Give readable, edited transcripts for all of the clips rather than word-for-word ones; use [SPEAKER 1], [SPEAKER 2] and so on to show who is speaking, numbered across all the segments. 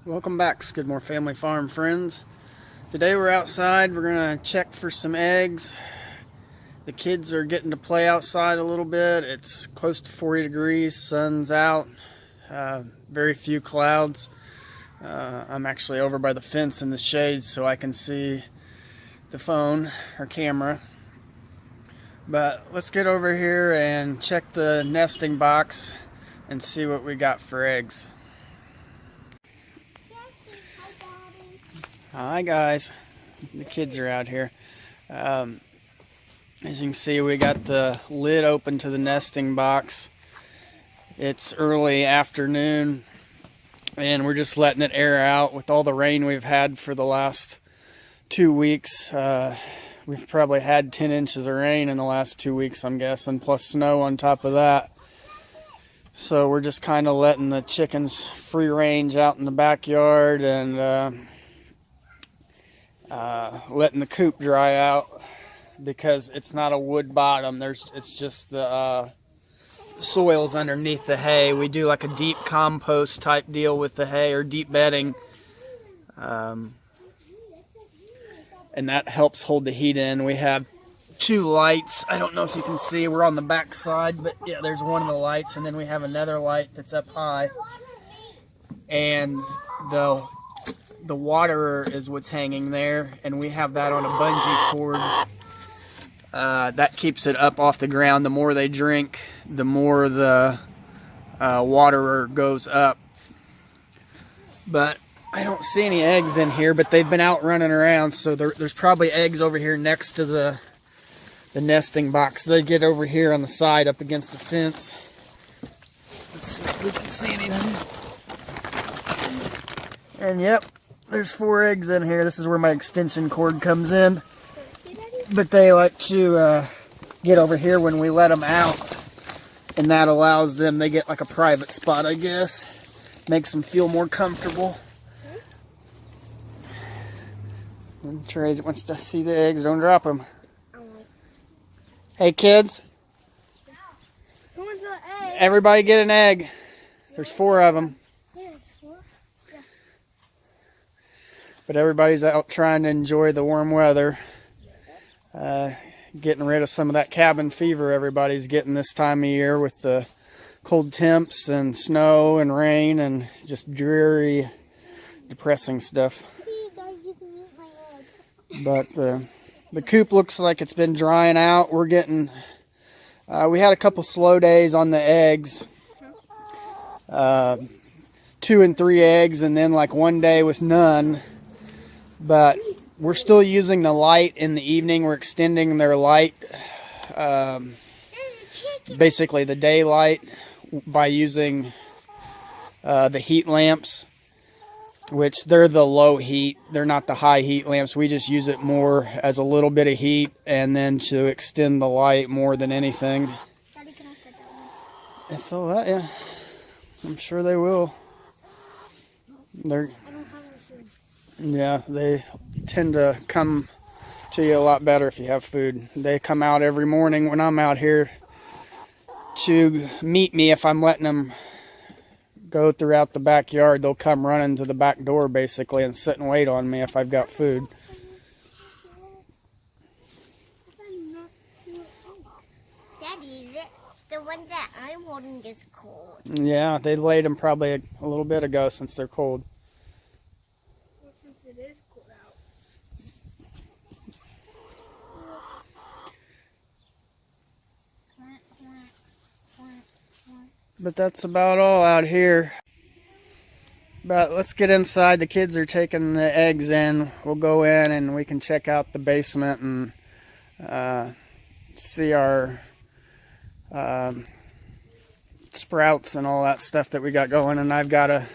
[SPEAKER 1] Welcome back, Skidmore Family Farm friends. Today we're outside. We're gonna check for some eggs. The kids are getting to play outside a little bit. It's close to 40 degrees, sun's out, very few clouds. I'm actually over by the fence in the shade so I can see the phone or camera. But let's get over here and check the nesting box and see what we got for eggs. Hi guys, the kids are out here. As you can see, we got the lid open to the nesting box. It's early afternoon and we're just letting it air out with all the rain we've had for the last 2 weeks. We've probably had 10 inches of rain in the last 2 weeks, I'm guessing, plus snow on top of that. So we're just kind of letting the chickens free range out in the backyard and letting the coop dry out because it's not a wood bottom. It's just the soil's underneath the hay. We do like a deep compost type deal with the hay, or deep bedding, and that helps hold the heat in. We have 2 lights. I don't know if you can see, we're on the back side, but yeah, there's one of the lights, and then we have another light that's up high, and the water is what's hanging there, and we have that on a bungee cord. That keeps it up off the ground. The more they drink, the more the water goes up. But I don't see any eggs in here, but they've been out running around, so there's probably eggs over here next to the nesting box. They get over here on the side up against the fence. Let's see if we can see anything. And yep, there's 4 eggs in here. This is where my extension cord comes in. But they like to get over here when we let them out. And that allows them, they get like a private spot, I guess. Makes them feel more comfortable. And Tracy wants to see the eggs. Don't drop them. Hey kids.
[SPEAKER 2] Who wants an egg?
[SPEAKER 1] Everybody get an egg. There's 4 of them. But everybody's out trying to enjoy the warm weather. Getting rid of some of that cabin fever everybody's getting this time of year with the cold temps and snow and rain and just dreary, depressing stuff. But the coop looks like it's been drying out. We're getting, we had a couple slow days on the eggs. 2 and 3 eggs, and then like 1 day with none. But we're still using the light in the evening. We're extending their light, basically the daylight, by using the heat lamps, which they're the low heat. They're not the high heat lamps. We just use it more as a little bit of heat and then to extend the light more than anything.
[SPEAKER 2] Daddy, can I put that one?
[SPEAKER 1] If they'll let you. I'm sure they will. They're... Yeah, they tend to come to you a lot better if you have food. They come out every morning when I'm out here to meet me. If I'm letting them go throughout the backyard, they'll come running to the back door basically and sit and wait on me if I've got food.
[SPEAKER 2] Daddy, the one that I'm holding is cold.
[SPEAKER 1] Yeah, they laid them probably a little bit ago since they're cold.
[SPEAKER 2] Since it is cold out.
[SPEAKER 1] But that's about all out here. But let's get inside. The kids are taking the eggs in. We'll go in and we can check out the basement and see our sprouts and all that stuff that we got going. And I've got a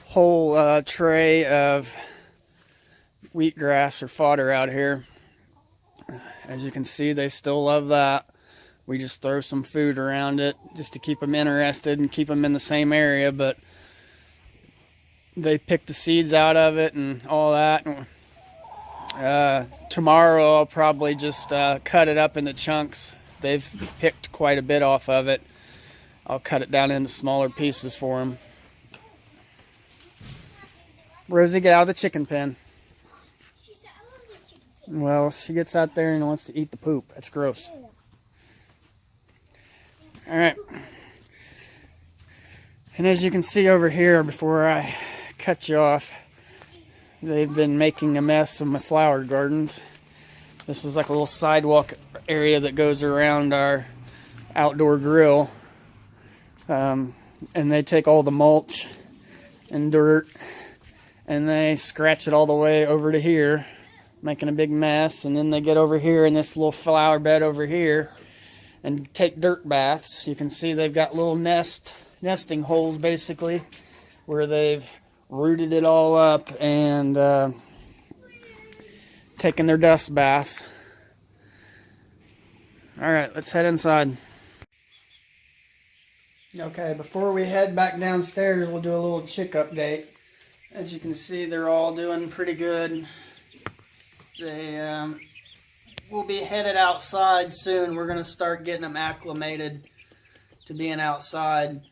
[SPEAKER 1] whole tray of wheatgrass or fodder out here. As you can see, they still love that. We just throw some food around it just to keep them interested and keep them in the same area, but they pick the seeds out of it and all that. Tomorrow I'll probably just cut it up into chunks. They've picked quite a bit off of it. I'll cut it down into smaller pieces for them. Rosie, get out of the chicken pen.
[SPEAKER 2] She said, I want the chicken.
[SPEAKER 1] Well, she gets out there and wants to eat the poop. That's gross. All right. And as you can see over here, before I cut you off, they've been making a mess of my flower gardens. This is like a little sidewalk area that goes around our outdoor grill. And they take all the mulch and dirt and they scratch it all the way over to here, making a big mess. And then they get over here in this little flower bed over here and take dirt baths. You can see they've got little nesting holes basically where they've rooted it all up and taking their dust baths. All right, let's head inside. Okay, before we head back downstairs, we'll do a little chick update. As you can see, they're all doing pretty good. They will be headed outside soon. We're going to start getting them acclimated to being outside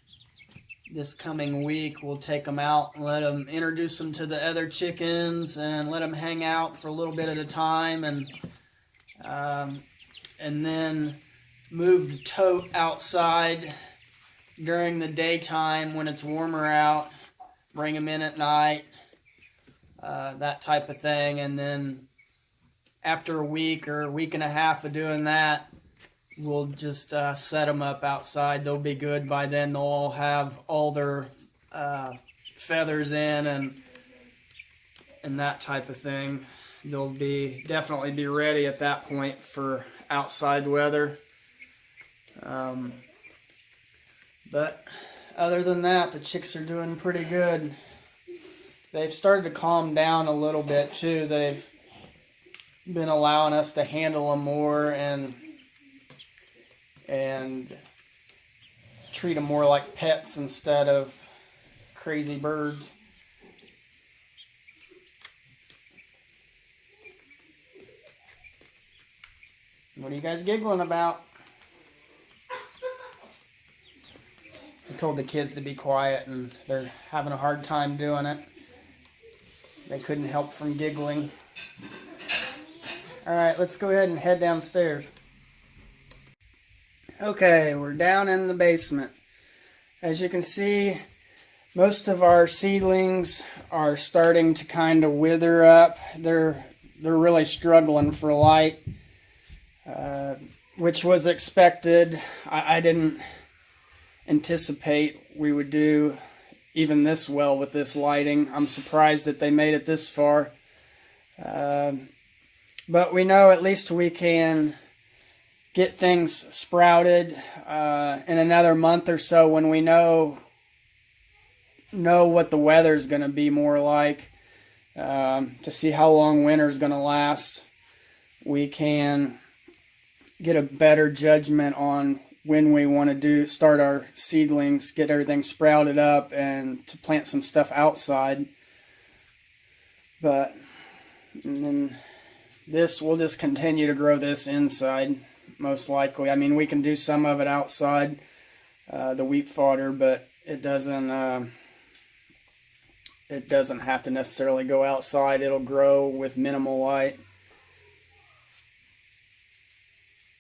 [SPEAKER 1] this coming week. We'll take them out and let them introduce them to the other chickens and let them hang out for a little bit at a time, and then move the tote outside during the daytime when it's warmer out, bring them in at night, that type of thing. And then after a week or a week and a half of doing that, we'll just set them up outside. They'll be good by then. They'll all have all their feathers in and that type of thing. They'll definitely be ready at that point for outside weather. But other than that, the chicks are doing pretty good. They've started to calm down a little bit too. They've been allowing us to handle them more and treat them more like pets instead of crazy birds. What are you guys giggling about? I told the kids to be quiet and they're having a hard time doing it. They couldn't help from giggling. Alright, let's go ahead and head downstairs. Okay, we're down in the basement. As you can see, most of our seedlings are starting to kind of wither up. They're really struggling for light, which was expected. I didn't anticipate we would do even this well with this lighting. I'm surprised that they made it this far. But we know at least we can get things sprouted in another month or so when we know what the weather's going to be more like, to see how long winter's going to last. We can get a better judgment on when we want to start our seedlings, get everything sprouted up, and to plant some stuff outside. And then this, we'll just continue to grow this inside, most likely. I mean, we can do some of it outside, the wheat fodder, but it doesn't have to necessarily go outside. It'll grow with minimal light.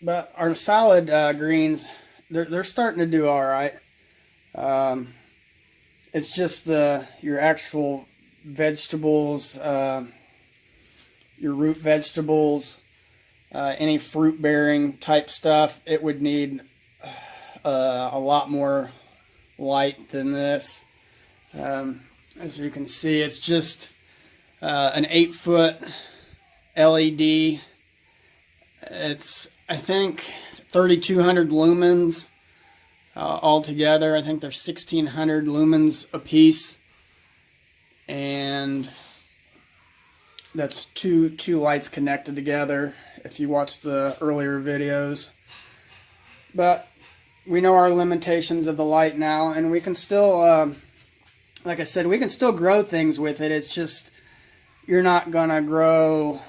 [SPEAKER 1] But our salad greens, they're starting to do all right. It's just your actual vegetables, your root vegetables, any fruit-bearing type stuff. It would need a lot more light than this. As you can see, it's just an 8-foot LED. It's, I think, 3,200 lumens altogether. I think there's 1,600 lumens a piece, and that's two lights connected together if you watch the earlier videos. But we know our limitations of the light now, and we can still, like I said, we can still grow things with it. It's just, you're not gonna grow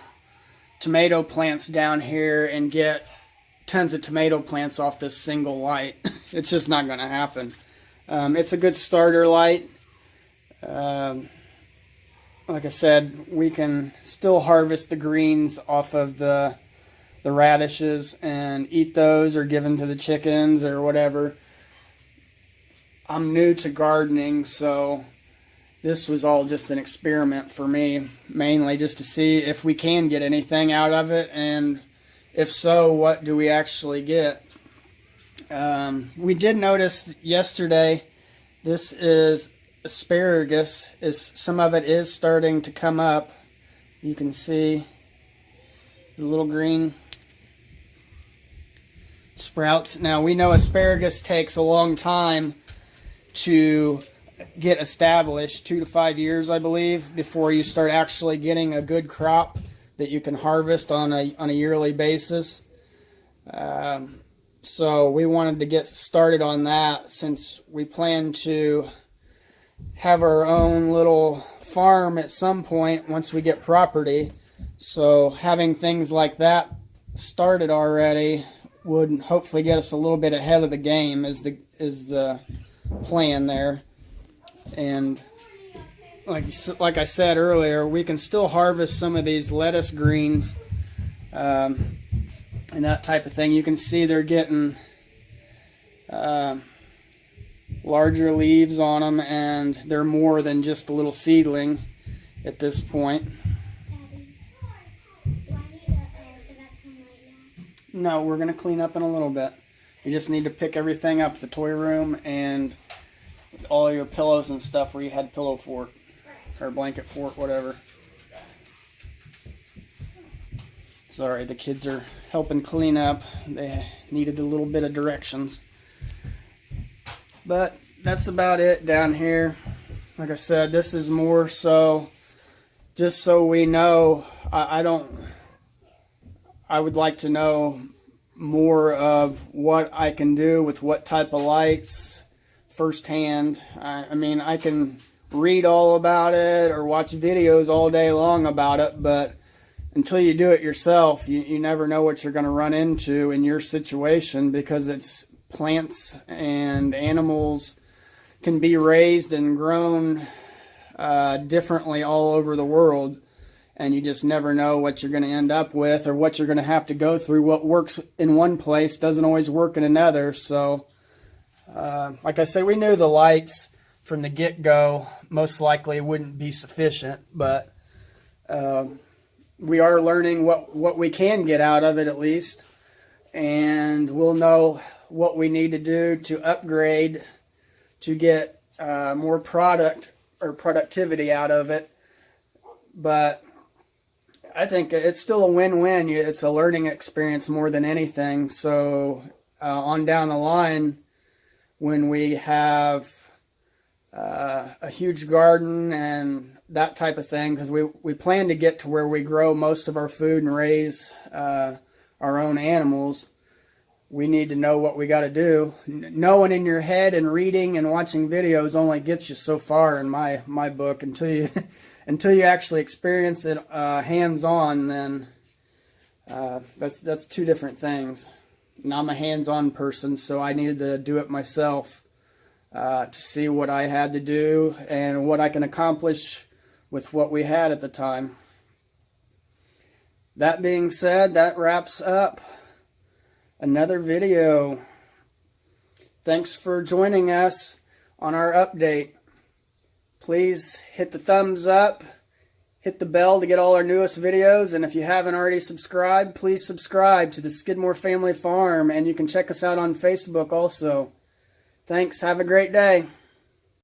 [SPEAKER 1] tomato plants down here and get tons of tomato plants off this single light. It's just not going to happen. It's a good starter light. like I said, we can still harvest the greens off of the radishes and eat those or give them to the chickens or whatever. I'm new to gardening, so this was all just an experiment for me, mainly just to see if we can get anything out of it, and if so, what do we actually get. We did notice yesterday, this is asparagus, some of it is starting to come up. You can see the little green sprouts. Now we know asparagus takes a long time to get established, 2 to 5 years I believe, before you start actually getting a good crop that you can harvest on a yearly basis. So we wanted to get started on that, since we plan to have our own little farm at some point once we get property. So having things like that started already would hopefully get us a little bit ahead of the game, is the plan there. And like I said earlier, we can still harvest some of these lettuce greens and that type of thing. You can see they're getting larger leaves on them, and they're more than just a little seedling at this point. No, we're going to clean up in a little bit. You just need to pick everything up, the toy room and all your pillows and stuff where you had pillow fort or blanket fort, whatever. Sorry, the kids are helping clean up. They needed a little bit of directions. But that's about it down here. Like I said, this is more so just so we know. I would like to know more of what I can do with what type of lights firsthand. I mean, I can read all about it or watch videos all day long about it, but until you do it yourself, you never know what you're going to run into in your situation, because it's plants and animals can be raised and grown differently all over the world, and you just never know what you're going to end up with or what you're going to have to go through. What works in one place doesn't always work in another. So like I said, we knew the lights from the get-go most likely wouldn't be sufficient, but we are learning what we can get out of it at least, and we'll know what we need to do to upgrade to get more product or productivity out of it. But I think it's still a win-win. It's a learning experience more than anything. So on down the line, when we have a huge garden and that type of thing, because we plan to get to where we grow most of our food and raise our own animals, we need to know what we got to do. Knowing in your head and reading and watching videos only gets you so far in my book. Until you until you actually experience it hands-on, then that's two different things. And I'm a hands-on person, so I needed to do it myself to see what I had to do and what I can accomplish with what we had at the time. That being said, that wraps up another video. Thanks for joining us on our update. Please hit the thumbs up, hit the bell to get all our newest videos, and if you haven't already subscribed, please subscribe to the Skidmore Family Farm, and you can check us out on Facebook also. Thanks, have a great day.